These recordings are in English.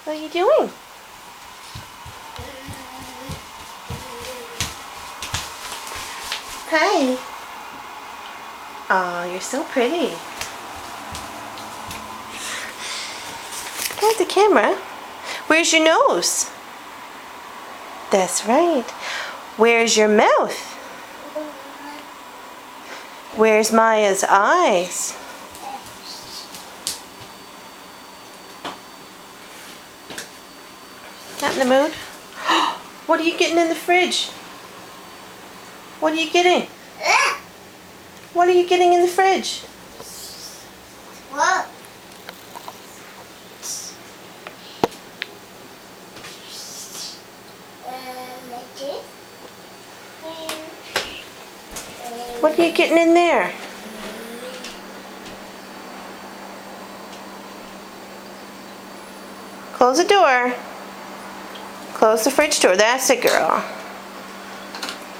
What are you doing? Hi. Oh, you're so pretty. Look at the camera. Where's your nose? That's right. Where's your mouth? Where's Maya's eyes? Not in the mood? What are you getting in the fridge? What are you getting? What are you getting in the fridge? What? What are you getting in there? Close the door. Close the fridge door. That's it, girl.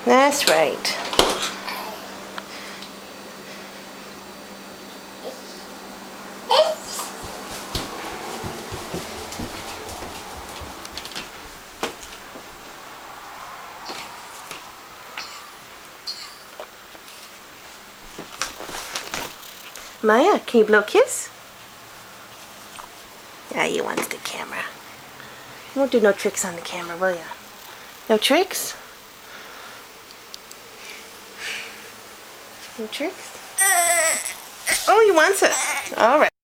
That's right. Maya, can you blow a kiss? Yeah, you want the camera. You won't do no tricks on the camera, will ya? No tricks? No tricks? Oh, he wants it. All right.